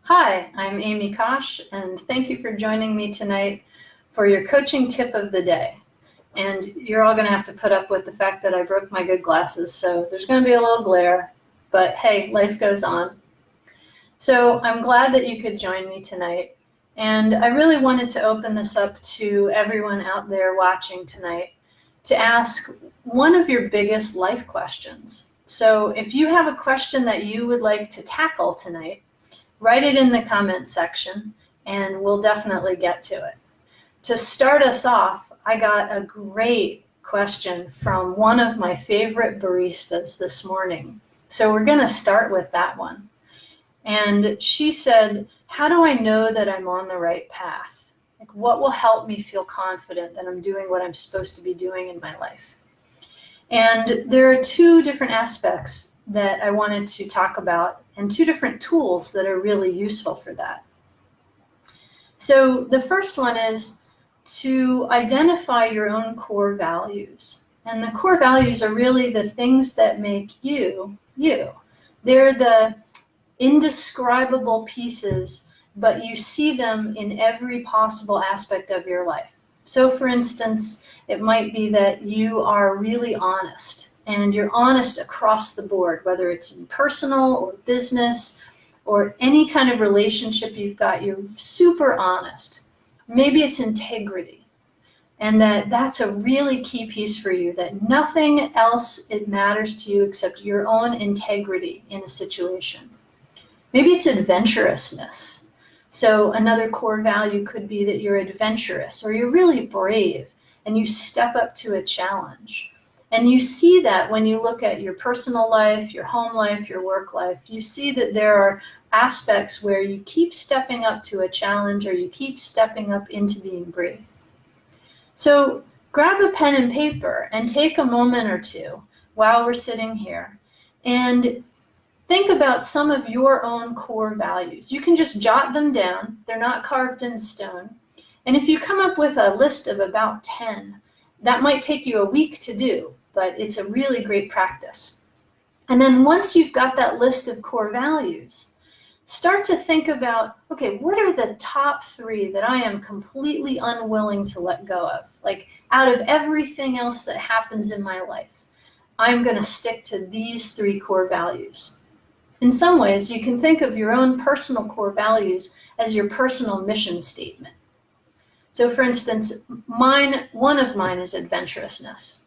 Hi, I'm Amy Kosh, and thank you for joining me tonight for your coaching tip of the day. And you're all going to have to put up with the fact that I broke my good glasses, so there's going to be a little glare, but hey, life goes on. So I'm glad that you could join me tonight, and I really wanted to open this up to everyone out there watching tonight to ask one of your biggest life questions. So if you have a question that you would like to tackle tonight, write it in the comments section and we'll definitely get to it. To start us off, I got a great question from one of my favorite baristas this morning. So we're going to start with that one. And she said, how do I know that I'm on the right path? Like, what will help me feel confident that I'm doing what I'm supposed to be doing in my life? And there are two different aspects that I wanted to talk about and two different tools that are really useful for that. So the first one is to identify your own core values. And the core values are really the things that make you, you. They're the indescribable pieces, but you see them in every possible aspect of your life. So for instance, it might be that you are really honest, and you're honest across the board, whether it's in personal or business or any kind of relationship you've got, you're super honest. Maybe it's integrity, and that's a really key piece for you, that nothing else it matters to you except your own integrity in a situation. Maybe it's adventurousness. So another core value could be that you're adventurous or you're really brave and you step up to a challenge. And you see that when you look at your personal life, your home life, your work life, you see that there are aspects where you keep stepping up to a challenge or you keep stepping up into being brave. So grab a pen and paper and take a moment or two while we're sitting here and think about some of your own core values. You can just jot them down. They're not carved in stone. And if you come up with a list of about 10, that might take you a week to do, but it's a really great practice. And then once you've got that list of core values, start to think about, okay, what are the top 3 that I am completely unwilling to let go of? Like, out of everything else that happens in my life, I'm going to stick to these 3 core values. In some ways, you can think of your own personal core values as your personal mission statement. So for instance, one of mine is adventurousness.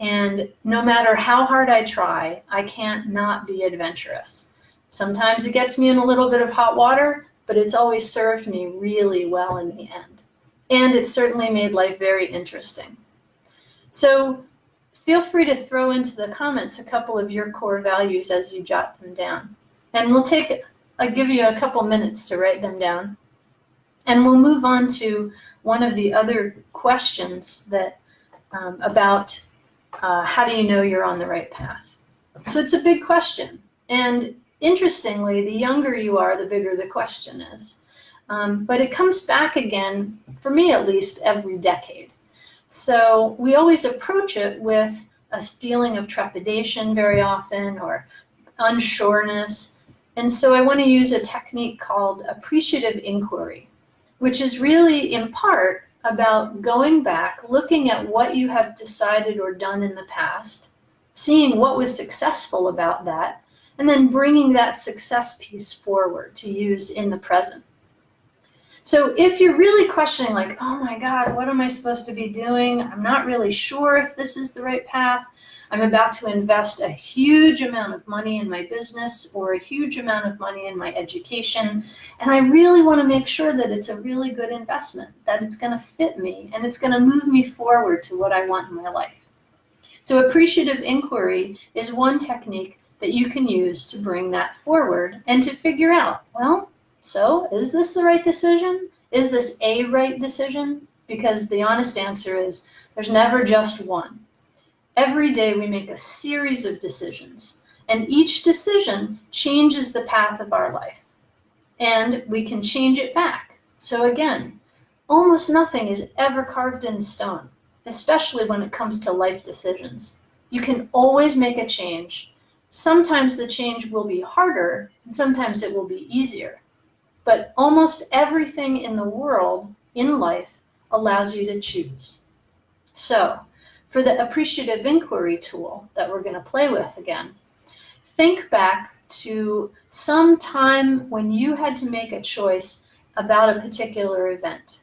And no matter how hard I try, I can't not be adventurous. Sometimes it gets me in a little bit of hot water, but it's always served me really well in the end. And it's certainly made life very interesting. So feel free to throw into the comments a couple of your core values as you jot them down. And I'll give you a couple minutes to write them down. And we'll move on to one of the other questions that about how do you know you're on the right path? So it's a big question. And interestingly, the younger you are, the bigger the question is. But it comes back again, for me at least, every decade. So we always approach it with a feeling of trepidation very often, or unsureness. And so I want to use a technique called appreciative inquiry, which is really in part about going back, looking at what you have decided or done in the past, seeing what was successful about that, and then bringing that success piece forward to use in the present. So if you're really questioning, like, oh my God, what am I supposed to be doing? I'm not really sure if this is the right path. I'm about to invest a huge amount of money in my business or a huge amount of money in my education, and I really want to make sure that it's a really good investment, that it's going to fit me, and it's going to move me forward to what I want in my life. So appreciative inquiry is one technique that you can use to bring that forward and to figure out, well, so is this the right decision? Is this a right decision? Because the honest answer is there's never just one. Every day we make a series of decisions, and each decision changes the path of our life, and we can change it back. So again, almost nothing is ever carved in stone, especially when it comes to life decisions. You can always make a change. Sometimes the change will be harder, and sometimes it will be easier. but almost everything in the world, in life, allows you to choose. So, for the appreciative inquiry tool that we're going to play with again, think back to some time when you had to make a choice about a particular event.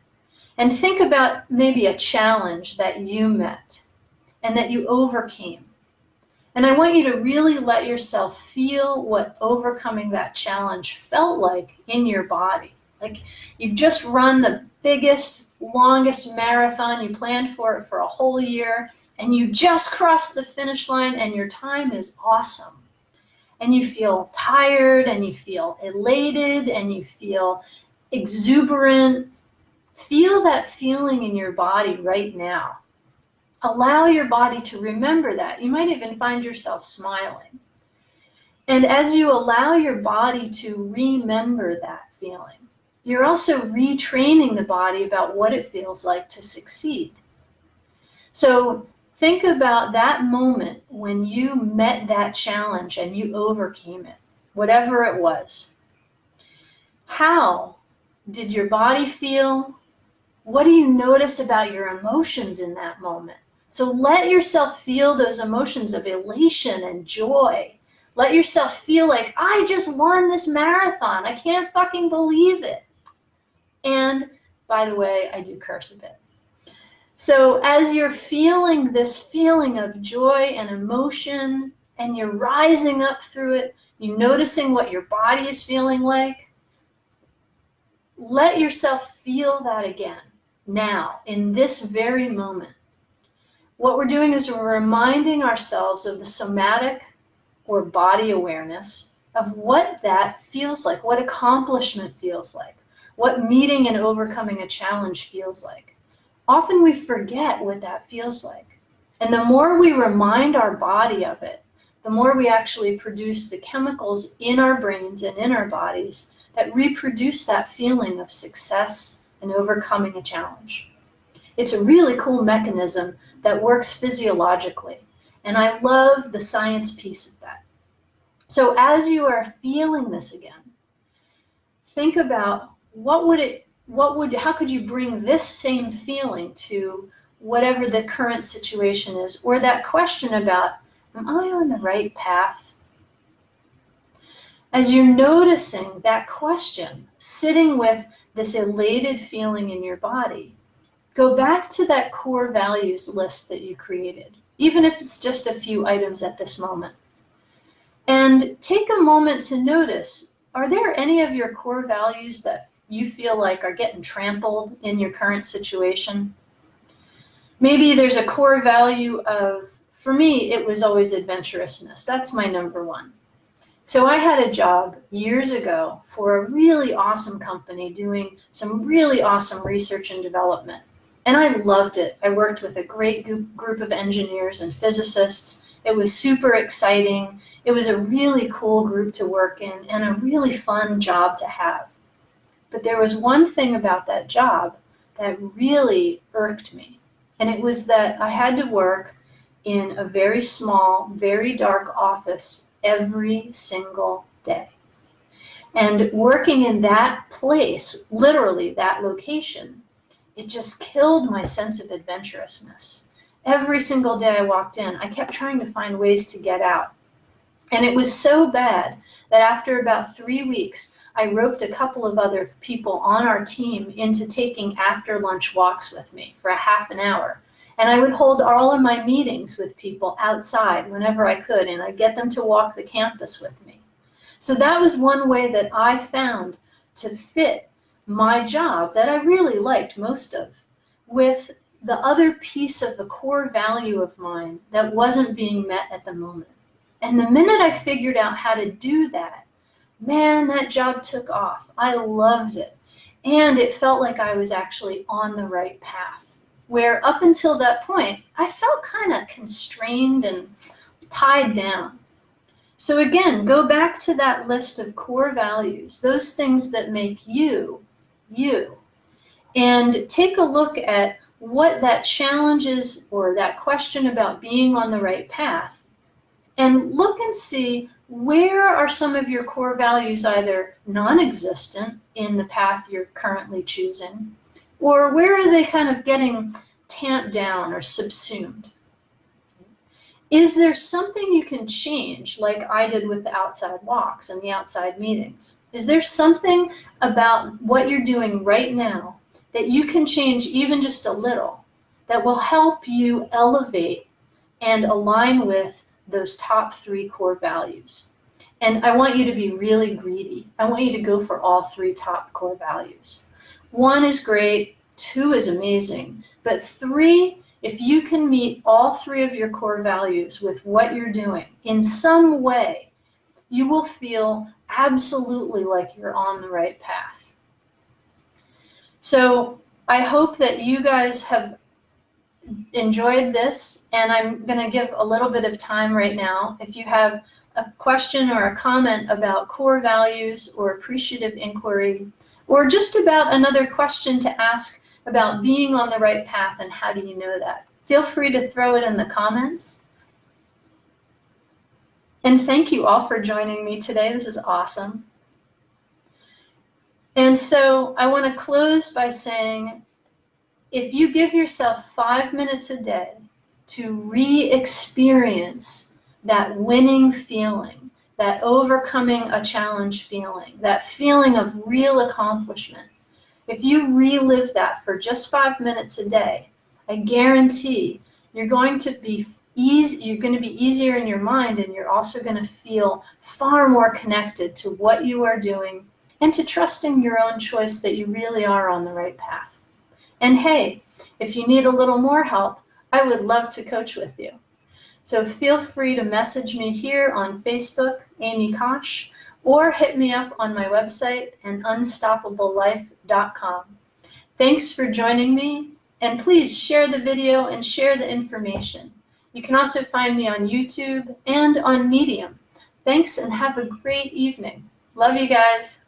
And think about maybe a challenge that you met and that you overcame. And I want you to really let yourself feel what overcoming that challenge felt like in your body. Like you've just run the biggest, longest marathon, you planned for it for a whole year, and you just crossed the finish line and your time is awesome. And you feel tired and you feel elated and you feel exuberant. Feel that feeling in your body right now. Allow your body to remember that. You might even find yourself smiling. And as you allow your body to remember that feeling, you're also retraining the body about what it feels like to succeed. So think about that moment when you met that challenge and you overcame it, whatever it was. How did your body feel? What do you notice about your emotions in that moment? So let yourself feel those emotions of elation and joy. Let yourself feel like, I just won this marathon. I can't fucking believe it. And by the way, I do curse a bit. So as you're feeling this feeling of joy and emotion, and you're rising up through it, you're noticing what your body is feeling like, let yourself feel that again, now, in this very moment. What we're doing is we're reminding ourselves of the somatic or body awareness of what that feels like, what accomplishment feels like, what meeting and overcoming a challenge feels like. Often we forget what that feels like. And the more we remind our body of it, the more we actually produce the chemicals in our brains and in our bodies that reproduce that feeling of success and overcoming a challenge. It's a really cool mechanism that works physiologically, and I love the science piece of that. So as you are feeling this again, think about how could you bring this same feeling to whatever the current situation is, or that question about, am I on the right path? As you're noticing that question, sitting with this elated feeling in your body, go back to that core values list that you created, even if it's just a few items at this moment. And take a moment to notice, are there any of your core values that you feel like are getting trampled in your current situation? Maybe there's a core value of, for me, it was always adventurousness. That's my number one. So I had a job years ago for a really awesome company doing some really awesome research and development. And I loved it. I worked with a great group of engineers and physicists. It was super exciting. It was a really cool group to work in and a really fun job to have. But there was one thing about that job that really irked me. And it was that I had to work in a very small, very dark office every single day. And working in that place, literally that location, it just killed my sense of adventurousness. Every single day I walked in, I kept trying to find ways to get out. And it was so bad that after about 3 weeks, I roped a couple of other people on our team into taking after lunch walks with me for a half an hour. And I would hold all of my meetings with people outside whenever I could, and I'd get them to walk the campus with me. So that was one way that I found to fit my job that I really liked most of with the other piece of the core value of mine that wasn't being met at the moment. And the minute I figured out how to do that, man, that job took off. I loved it. And it felt like I was actually on the right path. Where up until that point, I felt kind of constrained and tied down. So again, go back to that list of core values, those things that make you, you. And take a look at what that challenge is or that question about being on the right path. And look and see where are some of your core values either non-existent, in the path you're currently choosing? Or where are they kind of getting tamped down or subsumed? Is there something you can change, like I did with the outside walks and the outside meetings? Is there something about what you're doing right now that you can change even just a little that will help you elevate and align with those top 3 core values? And I want you to be really greedy. I want you to go for all 3 top core values. 1 is great, 2 is amazing, but 3, if you can meet all 3 of your core values with what you're doing in some way, you will feel absolutely like you're on the right path. So I hope that you guys have enjoyed this, and I'm going to give a little bit of time right now. If you have a question or a comment about core values or appreciative inquiry, or just about another question to ask about being on the right path and how do you know that, feel free to throw it in the comments. And thank you all for joining me today. This is awesome. And so I want to close by saying, if you give yourself 5 minutes a day to re-experience that winning feeling, that overcoming a challenge feeling, that feeling of real accomplishment, if you relive that for just 5 minutes a day, I guarantee you're going to be easier in your mind, and you're also going to feel far more connected to what you are doing and to trusting your own choice that you really are on the right path. And hey, if you need a little more help, I would love to coach with you. So feel free to message me here on Facebook, Amy Kosh, or hit me up on my website, unstoppablelife.com. Thanks for joining me, and please share the video and share the information. You can also find me on YouTube and on Medium. Thanks, and have a great evening. Love you guys.